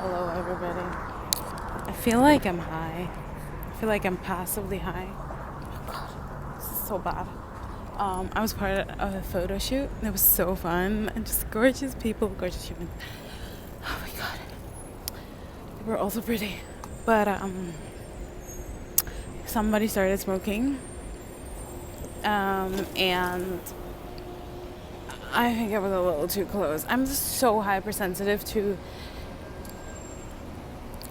Hello, everybody. I feel like I'm high. I feel like I'm passively high. Oh, God. This is so bad. I was part of a photo shoot. It was so fun. And just gorgeous people, gorgeous humans. Oh, my God. They were also pretty. But, somebody started smoking. And I think I was a little too close. I'm just so hypersensitive to.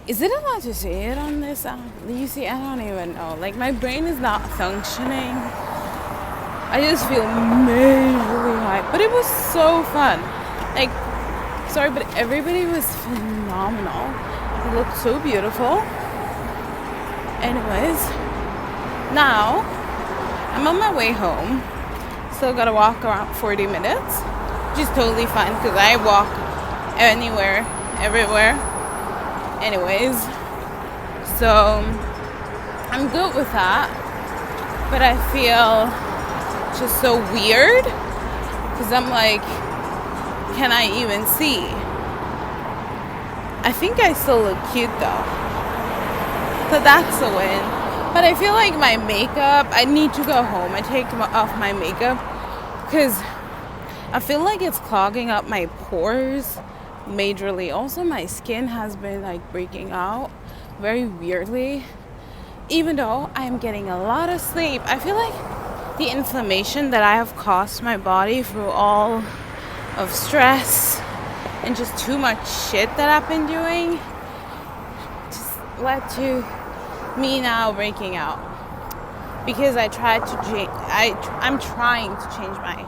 Is it allowed to say it on this? You see, I don't even know. Like, my brain is not functioning. I just feel majorly high. But it was so fun. Like, sorry, but everybody was phenomenal. It looked so beautiful. Anyways, now I'm on my way home. Still gotta walk around 40 minutes, which is totally fine because I walk anywhere, everywhere. Anyways, so I'm good with that, but I feel just so weird because I'm like, can I even see? I think I still look cute though, so that's a win. But I feel like my makeup, I need to go home. I take off my makeup because I feel like it's clogging up my pores majorly. Also, my skin has been like breaking out very weirdly. Even though I'm getting a lot of sleep, I feel like the inflammation that I have caused my body through all of stress and just too much shit that I've been doing just led to me now breaking out. Because I tried to change, I'm trying to change my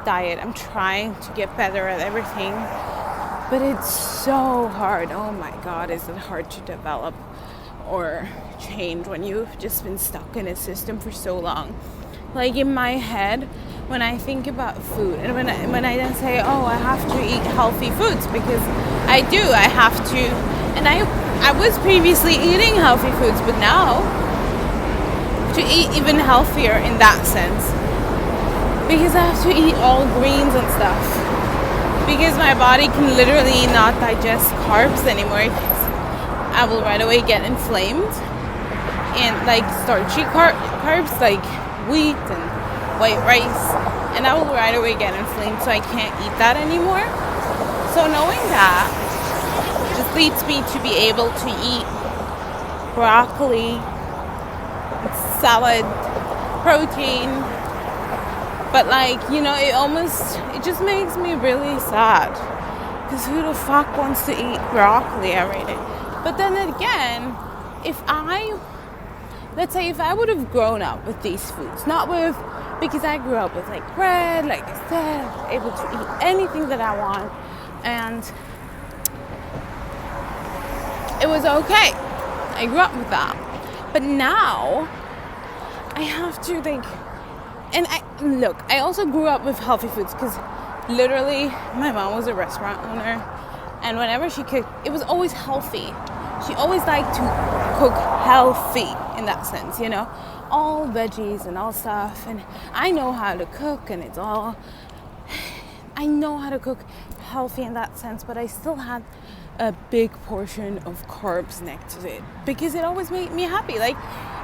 diet. I'm trying to get better at everything. But it's so hard. Oh my God, is it hard to develop or change when you've just been stuck in a system for so long? Like in my head, when I think about food, and when I then say, oh, I have to eat healthy foods, because I do, I have to, and I was previously eating healthy foods, but now to eat even healthier in that sense, because I have to eat all greens and stuff, because my body can literally not digest carbs anymore. I will right away get inflamed, and like starchy carbs like wheat and white rice, and I will right away get inflamed, so I can't eat that anymore. So knowing that just leads me to be able to eat broccoli, salad, protein, but like, you know, it just makes me really sad, because who the fuck wants to eat broccoli every day? But then again, let's say if I would have grown up with these foods, because I grew up with like bread, like I said, able to eat anything that I want, and it was okay. I grew up with that. But now I have to I also grew up with healthy foods, because literally my mom was a restaurant owner, and whenever she cooked, it was always healthy. She always liked to cook healthy in that sense, you know, all veggies and all stuff. And I know how to cook, and I know how to cook healthy in that sense, but I still had a big portion of carbs next to it, because it always made me happy. Like,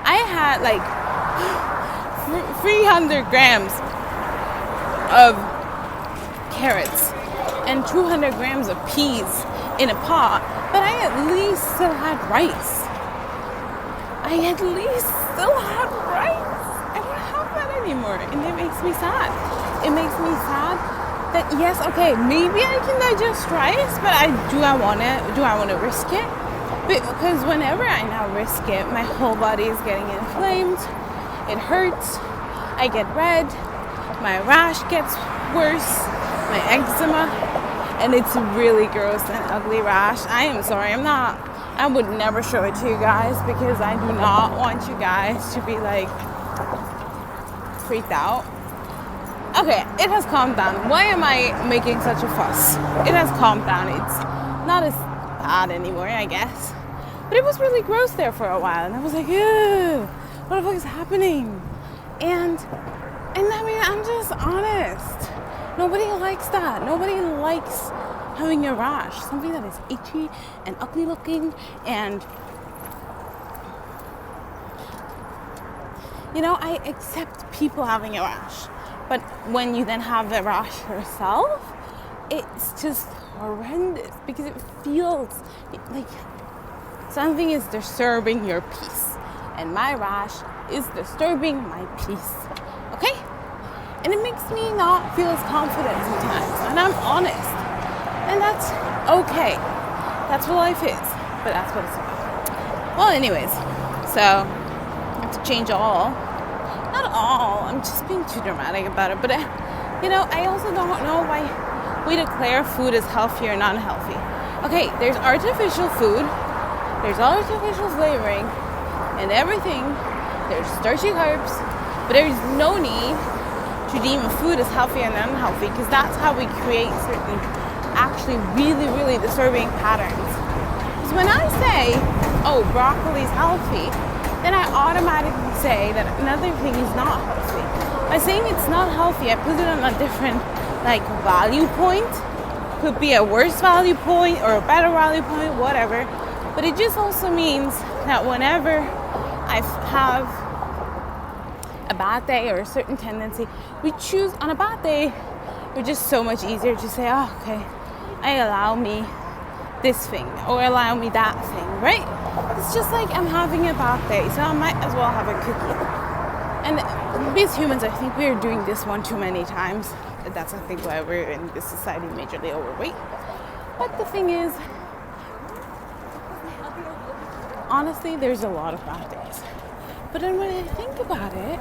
I had like 300 grams of carrots and 200 grams of peas in a pot, but I at least still had rice. I don't have that anymore, and it makes me sad. It makes me sad that, yes, okay, maybe I can digest rice, but do I want to risk it? Because whenever I now risk it, my whole body is getting inflamed. It hurts. I get red. My rash gets worse. My eczema. And it's really gross and ugly rash. I am sorry. I would never show it to you guys, because I do not want you guys to be like freaked out. Okay, it has calmed down. Why am I making such a fuss? It has calmed down. It's not as bad anymore, I guess. But it was really gross there for a while, and I was like, ew, what the fuck is happening? And I mean, I'm just honest. Nobody likes that. Nobody likes having a rash, something that is itchy and ugly looking, and I accept people having a rash, but when you then have the rash yourself, it's just horrendous because it feels like something is disturbing your peace, and my rash is disturbing my peace. Okay? And it makes me not feel as confident sometimes, and I'm honest, and that's okay. That's what life is, but that's what it's about. Well, anyways, so to change not all, I'm just being too dramatic about it, but I also don't know why we declare food as healthy or non-healthy. Okay, there's artificial food, there's artificial flavoring, and everything, there's starchy carbs, but there's no need to deem a food as healthy and unhealthy, because that's how we create certain actually really, really disturbing patterns. So when I say, oh, broccoli is healthy, then I automatically say that another thing is not healthy. By saying it's not healthy, I put it on a different value point. Could be a worse value point or a better value point, whatever. But it just also means that whenever I have a bad day or a certain tendency, we choose on a bad day, it's just so much easier to say, oh, okay, I allow me this thing or allow me that thing, right? It's just like I'm having a bad day, so I might as well have a cookie. And as humans, I think we're doing this one too many times. That's, I think, why we're in this society majorly overweight. But the thing is, honestly, there's a lot of bad days. But then when I think about it,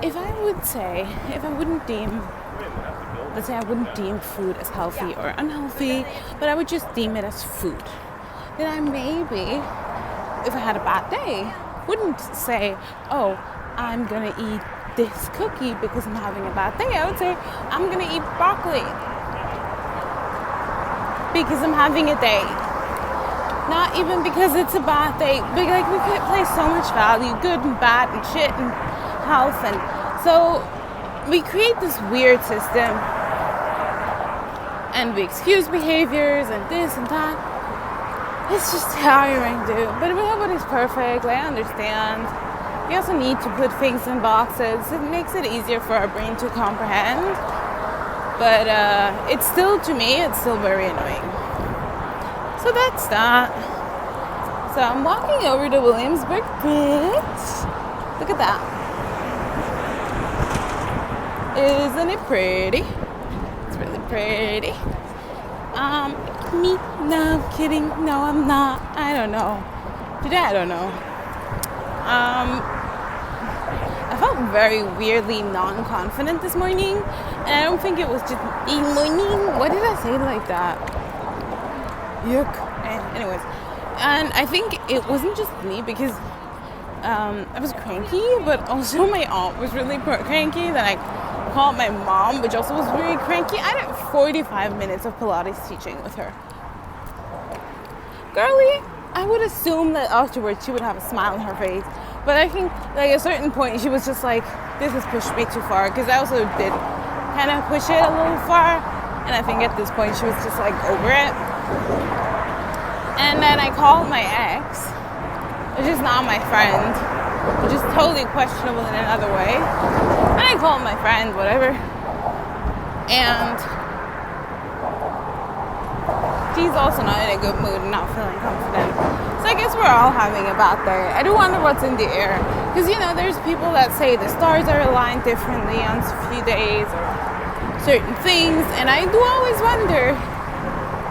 if I wouldn't deem, let's say I wouldn't deem food as healthy or unhealthy, but I would just deem it as food, then I maybe, if I had a bad day, wouldn't say, oh, I'm gonna eat this cookie because I'm having a bad day. I would say, I'm gonna eat broccoli because I'm having a day. Not even because it's a bad day, but we could place so much value, good and bad and shit and health, and so we create this weird system and we excuse behaviors and this and that. It's just tiring, dude. But nobody's perfect, I understand. We also need to put things in boxes. It makes it easier for our brain to comprehend. But it's still very annoying. So that's that. So I'm walking over to Williamsburg Bridge. Look at that. Isn't it pretty? It's really pretty. Me? No, I'm kidding. No, I'm not. I don't know. Today, I don't know. I felt very weirdly non-confident this morning, and I don't think it was just the morning. Why did I say it like that? Yuck. Anyways, and I think it wasn't just me because I was cranky, but also my aunt was really cranky. Then I called my mom, which also was very cranky. I had 45 minutes of Pilates teaching with her. Girlie, I would assume that afterwards she would have a smile on her face. But I think at a certain point she was just like, this has pushed me too far. Because I also did kind of push it a little far. And I think at this point she was just like over it. And then I called my ex, which is not my friend, which is totally questionable in another way. And I called my friend, whatever. And she's also not in a good mood and not feeling confident. So I guess we're all having a bad day. I do wonder what's in the air. Because, there's people that say the stars are aligned differently on a few days or certain things. And I do always wonder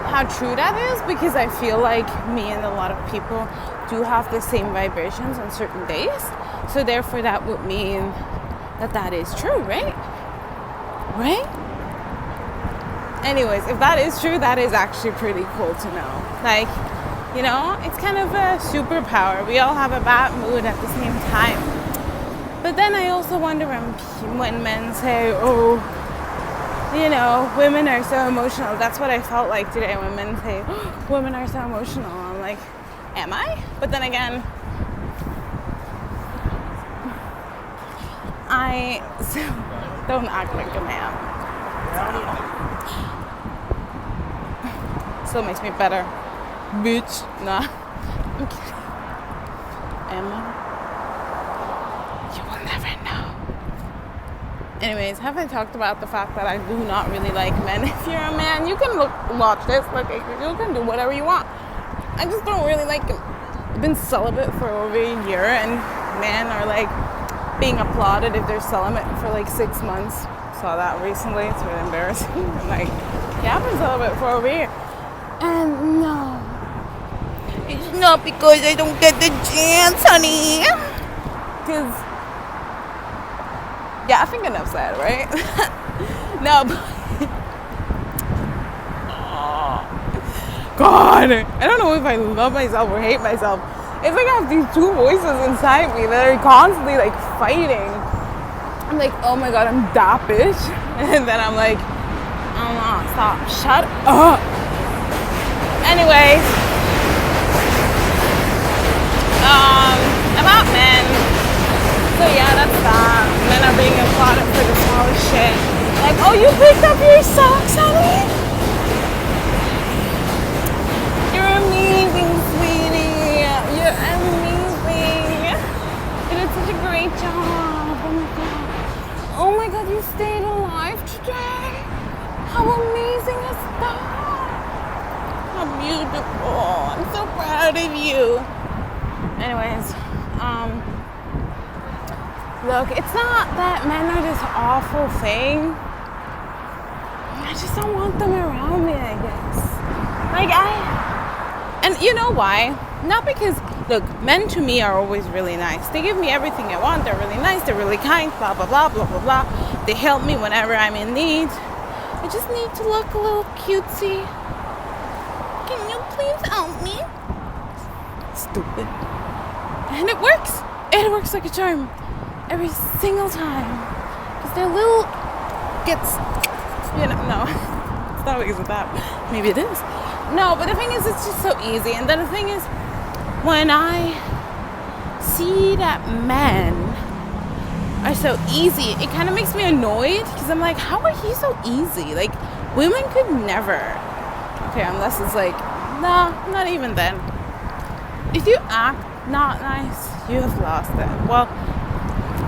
how true that is, because I feel like me and a lot of people do have the same vibrations on certain days. So therefore that would mean that is true, right? Right? Anyways, if that is true, that is actually pretty cool to know. It's kind of a superpower. We all have a bad mood at the same time. But then I also wonder when men say, oh, women are so emotional. That's what I felt like today when men say, oh, women are so emotional. I'm like, am I? But then again, don't act like a man. Still makes me better. Bitch. Nah. I'm kidding. Emma. You will never know. Anyways, have I talked about the fact that I do not really like men? If you're a man, you can watch this. Like, you can do whatever you want. I just don't really like them. I've been celibate for over a year, and men are like being applauded if they're celibate for like 6 months. Saw that recently. It's really embarrassing. I'm like, yeah, I've been celibate for over a year. And no, it's not because I don't get the chance, honey. Because, yeah, I think enough said, right? No, but God, I don't know if I love myself or hate myself. It's like I have these two voices inside me that are constantly like fighting. I'm like, oh my God, I'm that bitch. And then I'm like, oh, stop, shut up. Anyways, about men. So yeah, that's that. Men are being applauded for the smallest shit. Like, oh, you picked up your socks, honey? You're amazing, sweetie. You're amazing. You did such a great job. Oh my God. Oh my God, you stayed alive today. How amazing is that? How beautiful. I'm so proud of you. Anyways, look, it's not that men are this awful thing. I just don't want them around me, I guess. Like, and you know why? Not because, look, men to me are always really nice. They give me everything I want. They're really nice. They're really kind. Blah, blah, blah, blah, blah, blah. They help me whenever I'm in need. I just need to look a little cutesy. Can you please help me? Stupid. And it works. It works like a charm. Every single time. Because their little gets, no. It's not because of that. Maybe it is. No, but the thing is, it's just so easy. And then the thing is, when I see that men are so easy, it kind of makes me annoyed. Because I'm like, how are he so easy? Like, women could never. Okay, unless it's like, nah, not even then. If you act not nice, you have lost it. Well,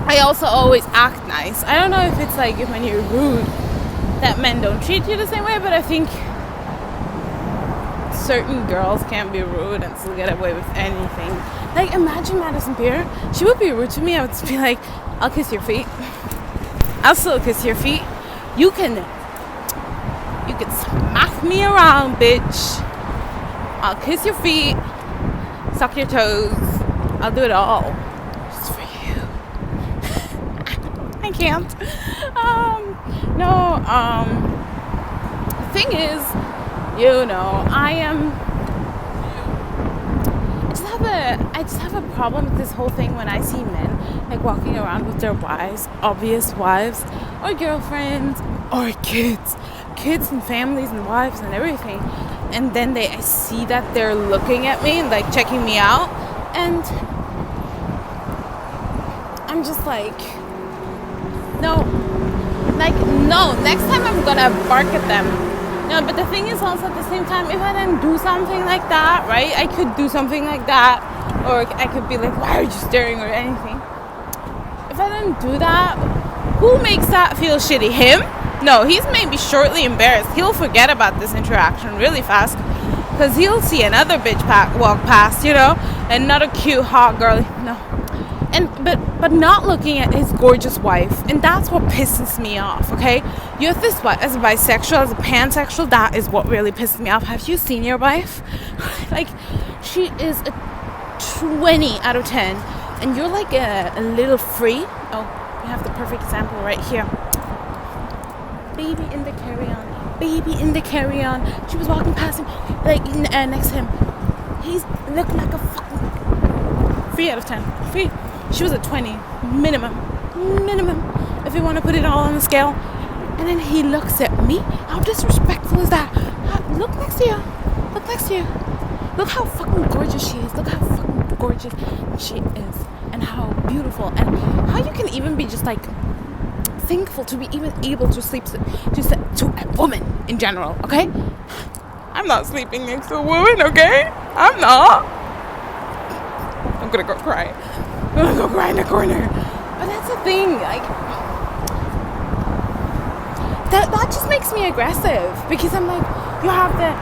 I also always act nice. I don't know if it's like when you're rude that men don't treat you the same way, but I think certain girls can be rude and still get away with anything. Like, imagine Madison Beer. She would be rude to me. I would be like, I'll kiss your feet. I'll still kiss your feet. You can smack me around, bitch. I'll kiss your feet, suck your toes. I'll do it all. Just for you. I can't. The thing is, I just have a problem with this whole thing when I see men like walking around with their wives, obvious wives, or girlfriends, or kids and families and wives and everything. And then I see that they're looking at me and like checking me out, and I'm just like, no, next time I'm gonna bark at them. No, but the thing is also at the same time, if I didn't do something like that, right? I could do something like that, or I could be like, why are you staring, or anything. If I didn't do that, who makes that feel shitty? Him? No, he's maybe shortly embarrassed. He'll forget about this interaction really fast, because he'll see another bitch walk past, another cute hot girl. No, but not looking at his gorgeous wife, and that's what pisses me off. Okay, you have this wife as a bisexual, as a pansexual. That is what really pisses me off. Have you seen your wife? Like, she is a 20 out of 10, and you're like a little free. Oh, we have the perfect example right here. Baby in the carry-on. She was walking past him, like next to him. He's looked like a fucking 3 out of 10. 3. She was a 20 minimum. If you want to put it all on the scale. And then he looks at me. How disrespectful is that? Look next to you. Look how fucking gorgeous she is. Look how fucking gorgeous she is, and how beautiful, and how you can even be just like thankful to be even able to sleep to a woman in general. Okay, I I'm not sleeping next to a woman, okay? I'm not. I'm gonna go cry. I'm gonna go cry in the corner. But that's the thing, like, that just makes me aggressive, because I'm like, you have the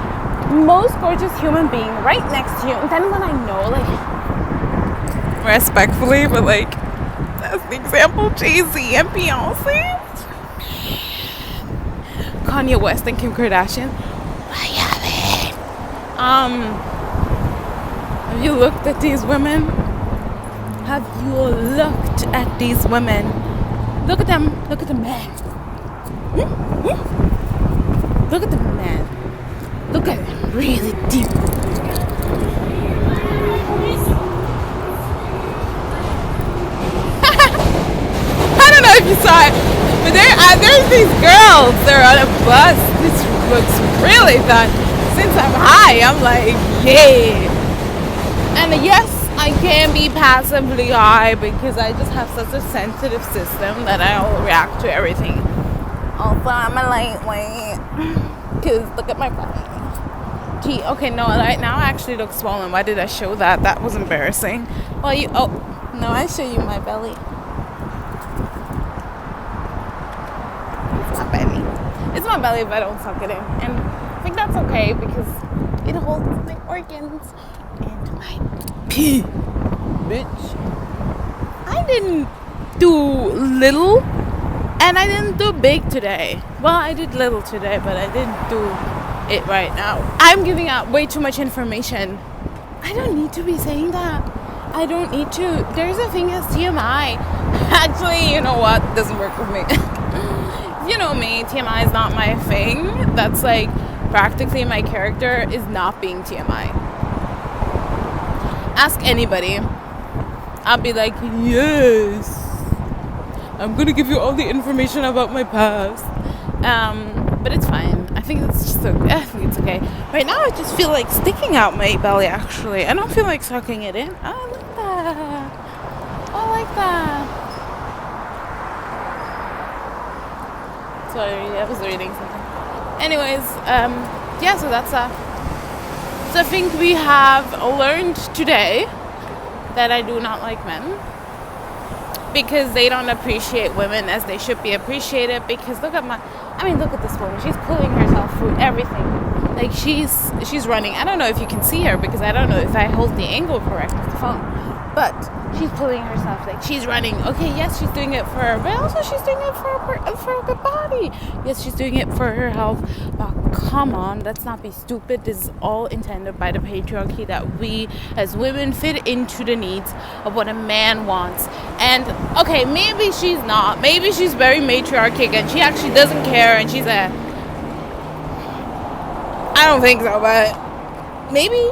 most gorgeous human being right next to you, and then when I know, like, respectfully, but like, that's the example, Jay-Z and Beyonce, Kanye West and Kim Kardashian. Have you looked at these women? Have you looked at these women? Look at them. Look at the man. Look at the man. Look at him really deep. I don't know if you saw it, but there's these girls. They're on a bus. This looks really fun. Since I'm high, I'm like, yeah. And yes, I can be passively high because I just have such a sensitive system that I'll react to everything. Also, I'm a lightweight. Because look at my belly. Gee, okay, no, right now I actually look swollen. Why did I show that? That was embarrassing. Well, no, I show you my belly. It's my belly. It's my belly if I don't suck it in. And I think that's okay because it holds my organs and my pee. Bitch. I didn't do little and I didn't do big today. Well, I did little today, but I didn't do it right now. I'm giving out way too much information. I don't need to be saying that. I don't need to. There's a thing as TMI. Actually, you know what? It doesn't work with me. You know me, TMI is not my thing. That's like practically my character is not being TMI. Ask anybody. I'll be like, yes, I'm gonna give you all the information about my past. But it's fine. I think it's okay. Right now I just feel like sticking out my belly, actually. I don't feel like sucking it in. I like that. I like that. Sorry, I was reading something. Anyways, yeah, so that's so I think we have learned today that I do not like men because they don't appreciate women as they should be appreciated. Because look at this woman. She's pulling herself through everything. Like she's running. I don't know if you can see her because I don't know if I hold the angle correct with the phone. But she's pulling herself, like she's running. Okay, yes, she's doing it for her, but also she's doing it for a good body. Yes, she's doing it for her health. But come on, let's not be stupid. This is all intended by the patriarchy that we as women fit into the needs of what a man wants. And okay, maybe she's not. Maybe she's very matriarchic and she actually doesn't care. And she's I don't think so, but maybe.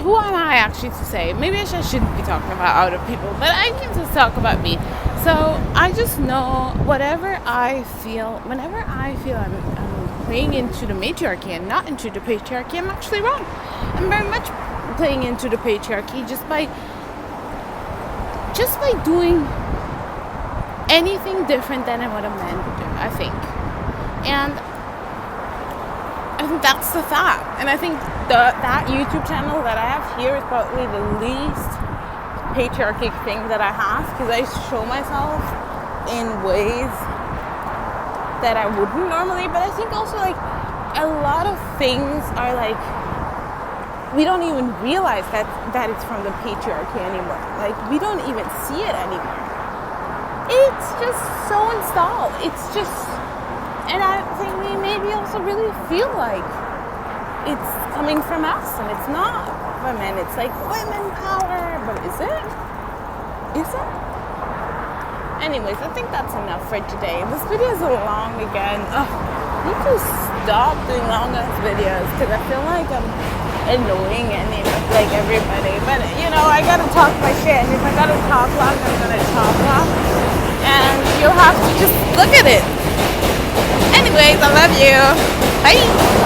Who am I actually to say? Maybe I shouldn't be talking about other people, but I need to talk about me. So I just know whenever I feel I'm playing into the matriarchy and not into the patriarchy, I'm actually wrong. I'm very much playing into the patriarchy just by doing anything different than what a man would do, I think. And I think that's the fact. And I think that YouTube channel that I have here is probably the least patriarchic thing that I have, because I show myself in ways that I wouldn't normally. But I think also like a lot of things are like we don't even realize that it's from the patriarchy anymore. Like we don't even see it anymore. It's just so installed. It's just. And I think we maybe also really feel like it's coming from us, and it's not women. It's like women power, but is it? Is it? Anyways, I think that's enough for today. This video is long again. I need to stop doing long ass videos because I feel like I'm annoying like everybody. But you know, I gotta talk my shit, and if I gotta talk long, I'm gonna talk long, and you'll have to just look at it. Anyways, I love you. Bye.